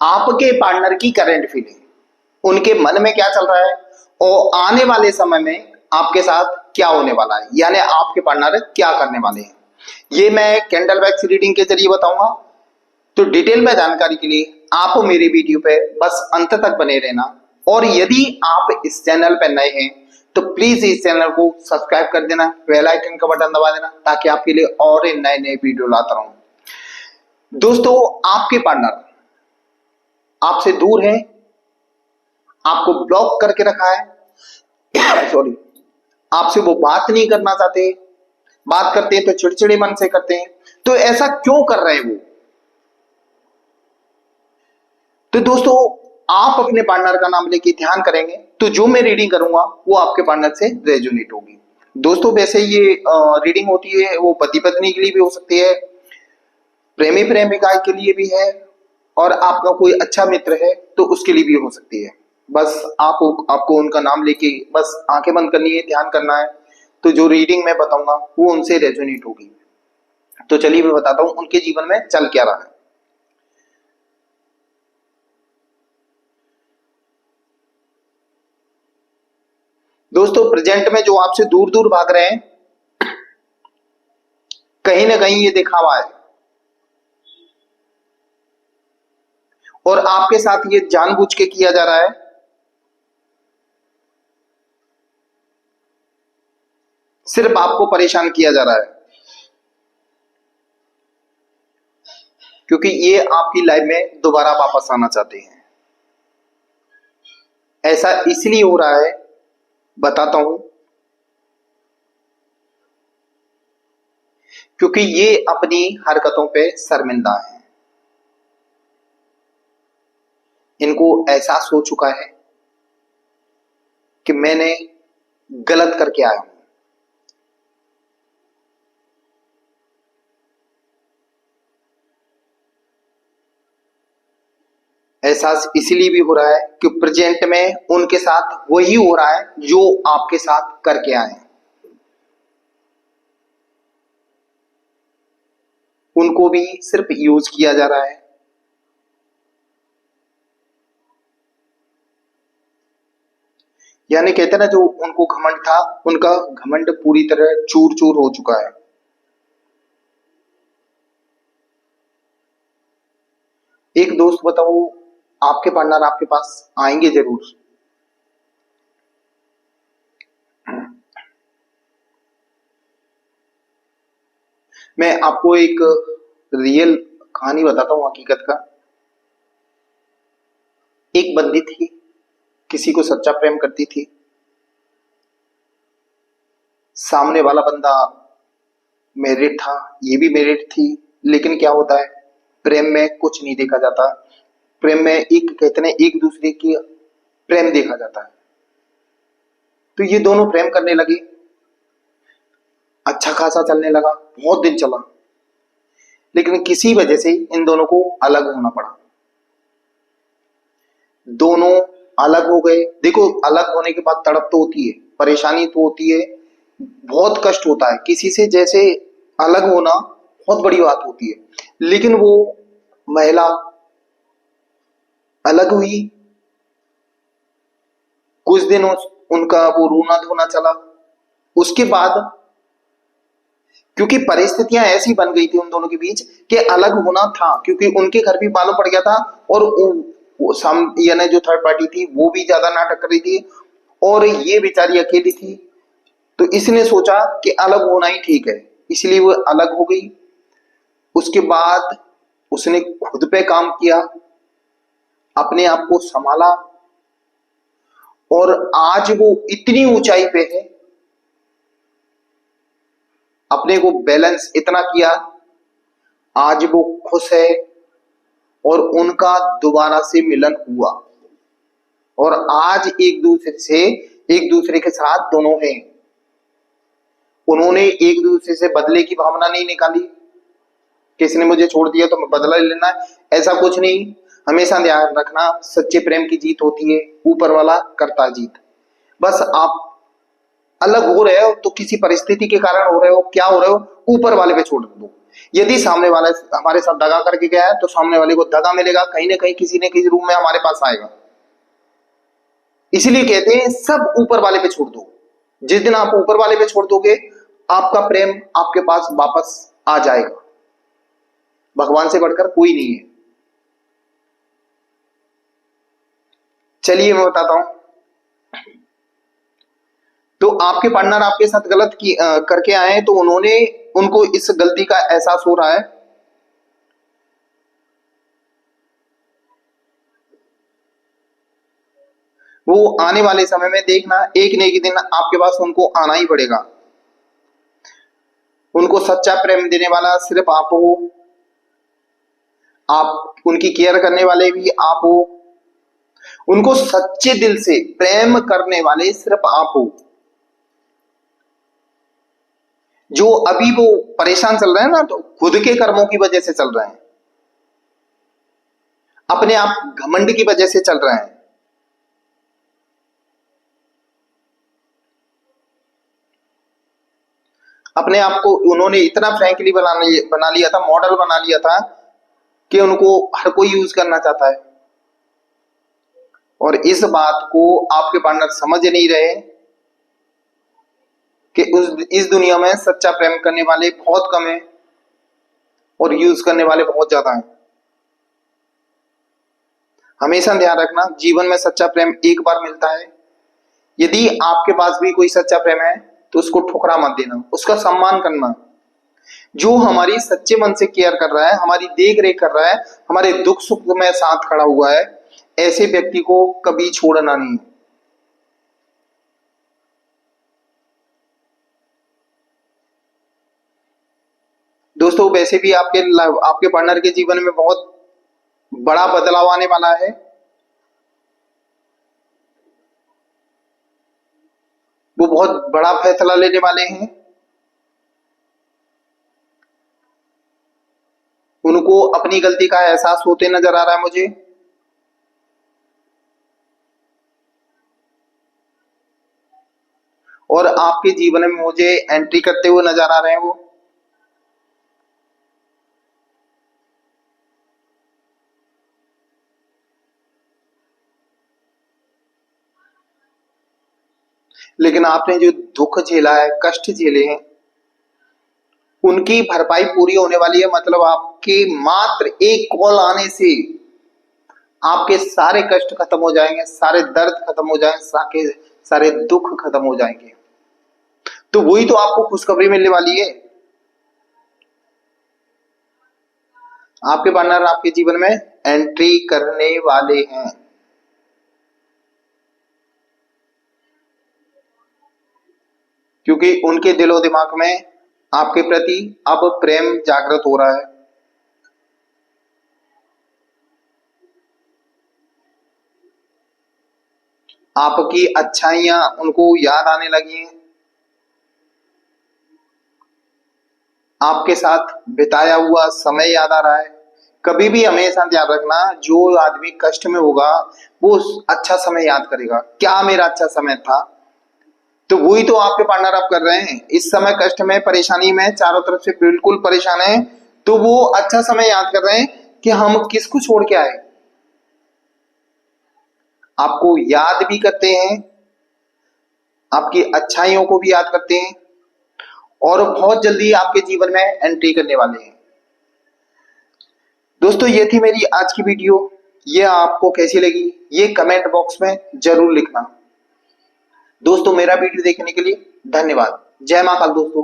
आपके पार्टनर की current feeling, उनके मन में क्या चल रहा है और आने वाले समय में आपके साथ क्या होने वाला है, यानी आपके पार्टनर क्या करने वाले हैं, ये मैं कैंडल वैक्स रीडिंग के जरिए बताऊंगा। तो डिटेल में जानकारी के लिए आप मेरे वीडियो पे बस अंत तक बने रहना, और यदि आप इस चैनल पे नए हैं तो प्लीज इस चैनल को सब्सक्राइब कर देना, बेल आइकन का बटन दबा देना, ताकि आपके लिए और नए नए वीडियो लाता रहूं। दोस्तों, आपके पार्टनर आपसे दूर है, आपको ब्लॉक करके रखा है सॉरी, आपसे वो बात नहीं करना चाहते, बात करते हैं तो चिड़चिड़े मन से करते हैं, तो ऐसा क्यों कर रहे हैं वो? तो दोस्तों, आप अपने पार्टनर का नाम लेके ध्यान करेंगे तो जो मैं रीडिंग करूंगा वो आपके पार्टनर से रेजोनेट होगी। दोस्तों, वैसे ये रीडिंग होती है वो पति पत्नी के लिए भी हो सकती है, प्रेमी प्रेमिका के लिए भी है, और आपका कोई अच्छा मित्र है तो उसके लिए भी हो सकती है। बस आपको उनका नाम लेके बस आंखें बंद करनी है, ध्यान करना है, तो जो रीडिंग मैं बताऊंगा वो उनसे रेजोनेट होगी। तो चलिए मैं बताता हूं उनके जीवन में चल क्या रहा है। दोस्तों, प्रेजेंट में जो आपसे दूर दूर भाग रहे हैं, कहीं ना कहीं ये दिखावा है, और आपके साथ ये जानबूझ के किया जा रहा है। सिर्फ आपको परेशान किया जा रहा है, क्योंकि ये आपकी लाइफ में दोबारा वापस आना चाहते हैं। ऐसा इसलिए हो रहा है, बताता हूं, क्योंकि ये अपनी हरकतों पे शर्मिंदा है। इनको एहसास हो चुका है कि मैंने गलत करके आया हूं। एहसास इसलिए भी हो रहा है कि प्रेजेंट में उनके साथ वही हो रहा है जो आपके साथ करके आए हैं। उनको भी सिर्फ यूज किया जा रहा है। यानी कहते हैं ना, जो उनको घमंड था, उनका घमंड पूरी तरह चूर चूर हो चुका है। एक दोस्त बताओ, आपके पार्टनर आपके पास आएंगे जरूर। मैं आपको एक रियल कहानी बताता हूं हकीकत का। एक बंदी थी, किसी को सच्चा प्रेम करती थी। सामने वाला बंदा मैरिड था, ये भी मैरिड थी, लेकिन क्या होता है, प्रेम में कुछ नहीं देखा जाता। प्रेम में एक कहते हैं एक दूसरे की प्रेम देखा जाता है। तो ये दोनों प्रेम करने लगे, अच्छा खासा चलने लगा, बहुत दिन चला, लेकिन किसी वजह से इन दोनों को अलग होना पड़ा। दोनों अलग हो गए। देखो, अलग होने के बाद तड़प तो होती है, परेशानी तो होती है, बहुत कष्ट होता है। किसी से जैसे अलग होना बहुत बड़ी बात होती है, लेकिन वो महिला अलग हुई। कुछ दिन उनका वो रोना धोना चला। उसके बाद क्योंकि परिस्थितियां ऐसी बन गई थी उन दोनों के बीच कि अलग होना था, क्योंकि उनके घर भी मालूम पड़ गया था, और यानी जो थर्ड पार्टी थी वो भी ज्यादा नाटक कर रही थी, और ये बेचारी अकेली थी। तो इसने सोचा कि अलग होना ही ठीक है, इसलिए वो अलग हो गई। उसके बाद उसने खुद पे काम किया, अपने आप को संभाला, और आज वो इतनी ऊंचाई पे है, अपने को बैलेंस इतना किया, आज वो खुश है, और उनका दोबारा से मिलन हुआ, और आज एक दूसरे के साथ दोनों हैं। उन्होंने एक दूसरे से बदले की भावना नहीं निकाली, किसी ने मुझे छोड़ दिया तो मैं बदला ले लेना है, ऐसा कुछ नहीं। हमेशा ध्यान रखना, सच्चे प्रेम की जीत होती है, ऊपर वाला करता जीत। बस आप अलग हो रहे हो तो किसी परिस्थिति के कारण हो रहे हो, क्या हो रहे हो, ऊपर वाले पे छोड़ दो। यदि सामने वाला हमारे साथ दगा करके गया है तो सामने वाले को दगा मिलेगा, कहीं ना कहीं किसी न किसी रूप में हमारे पास आएगा। इसीलिए कहते हैं सब ऊपर वाले पे छोड़ दो। जिस दिन आप ऊपर वाले पे छोड़ दोगे, आपका प्रेम आपके पास वापस आ जाएगा। भगवान से बढ़कर कोई नहीं है। चलिए मैं बताता हूं। तो आपके पार्टनर आपके साथ गलत करके आए हैं, तो उनको इस गलती का एहसास हो रहा है। वो आने वाले समय में देखना, एक न एक दिन आपके पास उनको आना ही पड़ेगा। उनको सच्चा प्रेम देने वाला सिर्फ आप हो, आप उनकी केयर करने वाले भी आप हो, उनको सच्चे दिल से प्रेम करने वाले सिर्फ आप हो। जो अभी वो परेशान चल रहे हैं ना, तो खुद के कर्मों की वजह से चल रहे हैं, अपने आप घमंड की वजह से चल रहे हैं। अपने आप को उन्होंने इतना फ्रैंकली बना लिया था, मॉडल बना लिया था कि उनको हर कोई यूज करना चाहता है। और इस बात को आपके पार्टनर समझ नहीं रहे कि इस दुनिया में सच्चा प्रेम करने वाले बहुत कम हैं और यूज करने वाले बहुत ज्यादा हैं। हमेशा ध्यान रखना, जीवन में सच्चा प्रेम एक बार मिलता है। यदि आपके पास भी कोई सच्चा प्रेम है तो उसको ठुकरा मत देना, उसका सम्मान करना। जो हमारी सच्चे मन से केयर कर रहा है, हमारी देख रेख कर रहा है, हमारे दुख सुख में साथ खड़ा हुआ है, ऐसे व्यक्ति को कभी छोड़ना नहीं। दोस्तों, वैसे भी आपके पार्टनर के जीवन में बहुत बड़ा बदलाव आने वाला है। वो बहुत बड़ा फैसला लेने वाले हैं। उनको अपनी गलती का एहसास होते नजर आ रहा है मुझे। और आपके जीवन में मुझे एंट्री करते हुए नजर आ रहे हैं वो। लेकिन आपने जो दुख झेला है, कष्ट झेले हैं, उनकी भरपाई पूरी होने वाली है। मतलब आपके मात्र एक कॉल आने से आपके सारे कष्ट खत्म हो जाएंगे, सारे दर्द खत्म हो जाएंगे, सारे दुख खत्म हो जाएंगे। तो वही तो आपको खुशखबरी मिलने वाली है। आपके पार्टनर आपके जीवन में एंट्री करने वाले हैं। क्योंकि उनके दिलो दिमाग में आपके प्रति अब प्रेम जागृत हो रहा है। आपकी अच्छाइयां उनको याद आने लगी हैं। आपके साथ बिताया हुआ समय याद आ रहा है। कभी भी हमेशा ध्यान रखना, जो आदमी कष्ट में होगा वो अच्छा समय याद करेगा, क्या मेरा अच्छा समय था। तो वही तो आपके पार्टनर आप कर रहे हैं। इस समय कष्ट में, परेशानी में, चारों तरफ से बिल्कुल परेशान है, तो वो अच्छा समय याद कर रहे हैं कि हम किसको छोड़ के आए। आपको याद भी करते हैं, आपकी अच्छाइयों को भी याद करते हैं, और बहुत जल्दी आपके जीवन में एंट्री करने वाले हैं। दोस्तों, ये थी मेरी आज की वीडियो। ये आपको कैसी लगी ये कमेंट बॉक्स में जरूर लिखना। दोस्तों, मेरा वीडियो देखने के लिए धन्यवाद। जय मां काल दोस्तों।